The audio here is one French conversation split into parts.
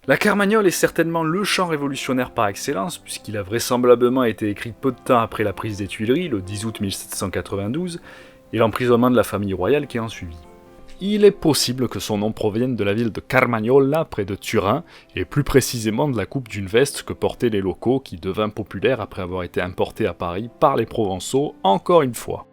La Carmagnole est certainement le chant révolutionnaire par excellence, puisqu'il a vraisemblablement été écrit peu de temps après la prise des Tuileries, le 10 août 1792, et l'emprisonnement de la famille royale qui en suivit. Il est possible que son nom provienne de la ville de Carmagnola, près de Turin, et plus précisément de la coupe d'une veste que portaient les locaux, qui devint populaire après avoir été importé à Paris par les Provençaux, encore une fois.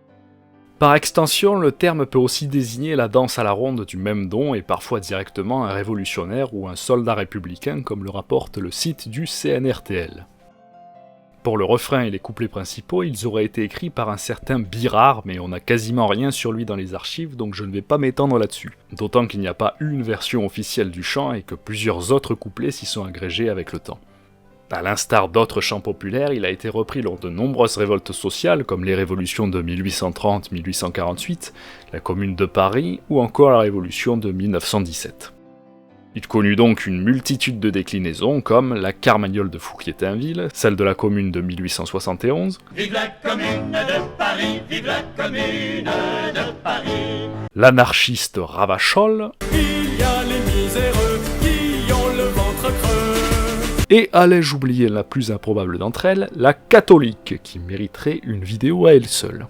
Par extension, le terme peut aussi désigner la danse à la ronde du même don et parfois directement un révolutionnaire ou un soldat républicain comme le rapporte le site du CNRTL. Pour le refrain et les couplets principaux, ils auraient été écrits par un certain Birard, mais on n'a quasiment rien sur lui dans les archives, donc je ne vais pas m'étendre là-dessus. D'autant qu'il n'y a pas eu une version officielle du chant et que plusieurs autres couplets s'y sont agrégés avec le temps. À l'instar d'autres chants populaires, il a été repris lors de nombreuses révoltes sociales, comme les révolutions de 1830-1848, la Commune de Paris, ou encore la Révolution de 1917. Il connut donc une multitude de déclinaisons, comme la Carmagnole de Fouquier-Tinville, celle de la Commune de 1871, Vive la Commune de Paris, vive la Commune de Paris. l'anarchiste Ravachol, Il y a les miséreux qui ont le ventre creux. et allais-je oublier la plus improbable d'entre elles, la catholique, qui mériterait une vidéo à elle seule.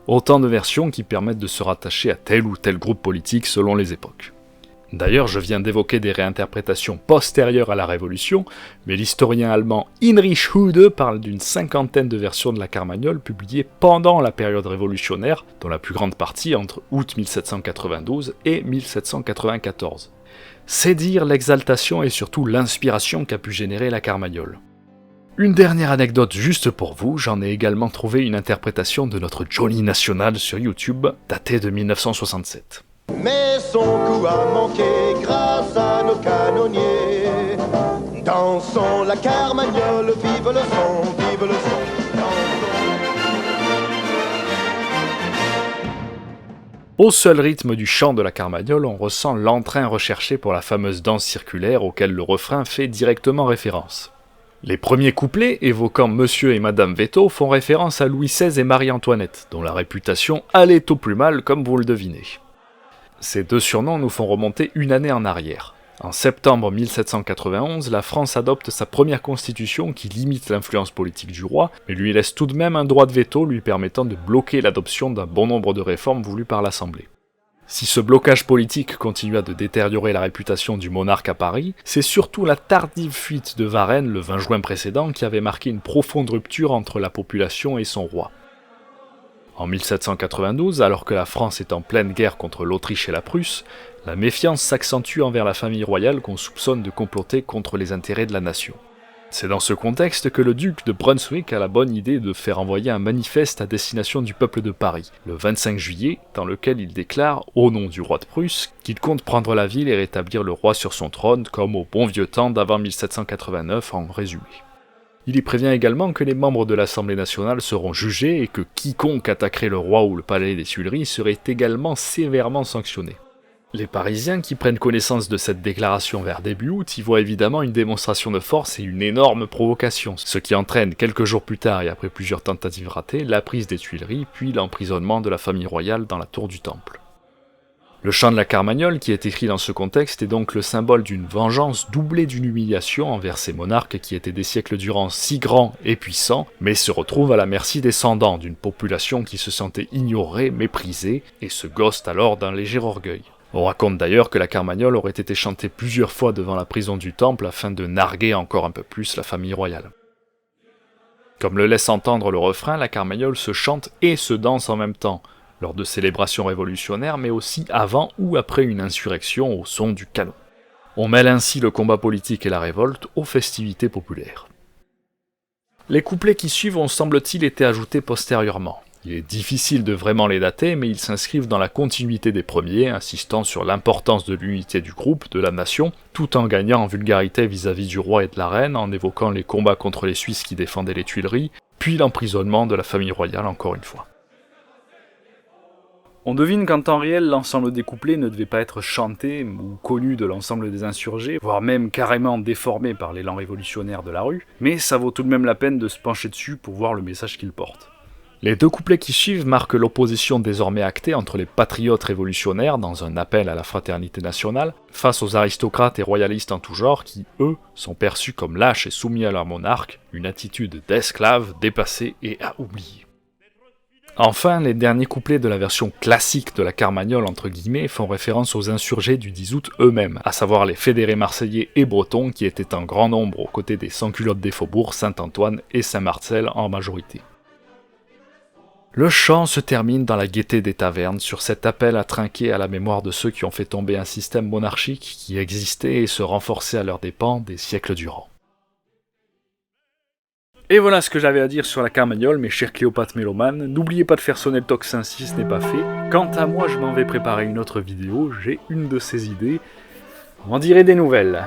Autant de versions qui permettent de se rattacher à tel ou tel groupe politique selon les époques. D'ailleurs, je viens d'évoquer des réinterprétations postérieures à la Révolution, mais l'historien allemand Heinrich Hude parle d'une cinquantaine de versions de la Carmagnole publiées pendant la période révolutionnaire, dont la plus grande partie entre août 1792 et 1794. C'est dire l'exaltation et surtout l'inspiration qu'a pu générer la Carmagnole. Une dernière anecdote juste pour vous, j'en ai également trouvé une interprétation de notre Johnny National sur YouTube, datée de 1967. Mais son coup a manqué grâce à nos canonniers. Dansons la Carmagnole, vive le son, vive le son. Au seul rythme du chant de la Carmagnole, on ressent l'entrain recherché pour la fameuse danse circulaire auquel le refrain fait directement référence. Les premiers couplets, évoquant Monsieur et Madame Veto, font référence à Louis XVI et Marie-Antoinette, dont la réputation allait au plus mal, comme vous le devinez. Ces deux surnoms nous font remonter une année en arrière. En septembre 1791, la France adopte sa première constitution qui limite l'influence politique du roi, mais lui laisse tout de même un droit de veto lui permettant de bloquer l'adoption d'un bon nombre de réformes voulues par l'Assemblée. Si ce blocage politique continua de détériorer la réputation du monarque à Paris, c'est surtout la tardive fuite de Varennes le 20 juin précédent qui avait marqué une profonde rupture entre la population et son roi. En 1792, alors que la France est en pleine guerre contre l'Autriche et la Prusse, la méfiance s'accentue envers la famille royale qu'on soupçonne de comploter contre les intérêts de la nation. C'est dans ce contexte que le duc de Brunswick a la bonne idée de faire envoyer un manifeste à destination du peuple de Paris, le 25 juillet, dans lequel il déclare, au nom du roi de Prusse, qu'il compte prendre la ville et rétablir le roi sur son trône, comme au bon vieux temps d'avant 1789 en résumé. Il y prévient également que les membres de l'Assemblée nationale seront jugés et que quiconque attaquerait le roi ou le palais des Tuileries serait également sévèrement sanctionné. Les Parisiens qui prennent connaissance de cette déclaration vers début août y voient évidemment une démonstration de force et une énorme provocation, ce qui entraîne quelques jours plus tard et après plusieurs tentatives ratées, la prise des Tuileries puis l'emprisonnement de la famille royale dans la tour du Temple. Le chant de la Carmagnole, qui est écrit dans ce contexte, est donc le symbole d'une vengeance doublée d'une humiliation envers ces monarques qui étaient des siècles durant si grands et puissants, mais se retrouvent à la merci descendants d'une population qui se sentait ignorée, méprisée, et se gosse alors d'un léger orgueil. On raconte d'ailleurs que la Carmagnole aurait été chantée plusieurs fois devant la prison du Temple afin de narguer encore un peu plus la famille royale. Comme le laisse entendre le refrain, la Carmagnole se chante et se danse en même temps, lors de célébrations révolutionnaires, mais aussi avant ou après une insurrection au son du canon. On mêle ainsi le combat politique et la révolte aux festivités populaires. Les couplets qui suivent ont semble-t-il été ajoutés postérieurement. Il est difficile de vraiment les dater, mais ils s'inscrivent dans la continuité des premiers, insistant sur l'importance de l'unité du groupe, de la nation, tout en gagnant en vulgarité vis-à-vis du roi et de la reine, en évoquant les combats contre les Suisses qui défendaient les Tuileries, puis l'emprisonnement de la famille royale encore une fois. On devine qu'en temps réel, l'ensemble des couplets ne devait pas être chanté ou connu de l'ensemble des insurgés, voire même carrément déformé par l'élan révolutionnaire de la rue, mais ça vaut tout de même la peine de se pencher dessus pour voir le message qu'il porte. Les 2 couplets qui suivent marquent l'opposition désormais actée entre les patriotes révolutionnaires, dans un appel à la fraternité nationale, face aux aristocrates et royalistes en tout genre qui, eux, sont perçus comme lâches et soumis à leur monarque, une attitude d'esclave dépassée et à oublier. Enfin, les derniers couplets de la version classique de la Carmagnole entre guillemets font référence aux insurgés du 10 août eux-mêmes, à savoir les fédérés marseillais et bretons qui étaient en grand nombre aux côtés des sans-culottes des faubourgs, Saint-Antoine et Saint-Marcel en majorité. Le chant se termine dans la gaieté des tavernes sur cet appel à trinquer à la mémoire de ceux qui ont fait tomber un système monarchique qui existait et se renforçait à leurs dépens des siècles durant. Et voilà ce que j'avais à dire sur la Carmagnole, mes chers Cléopâtres mélomanes. N'oubliez pas de faire sonner le tocsin si ce n'est pas fait. Quant à moi, je m'en vais préparer une autre vidéo, j'ai une de ces idées. On en dirait des nouvelles.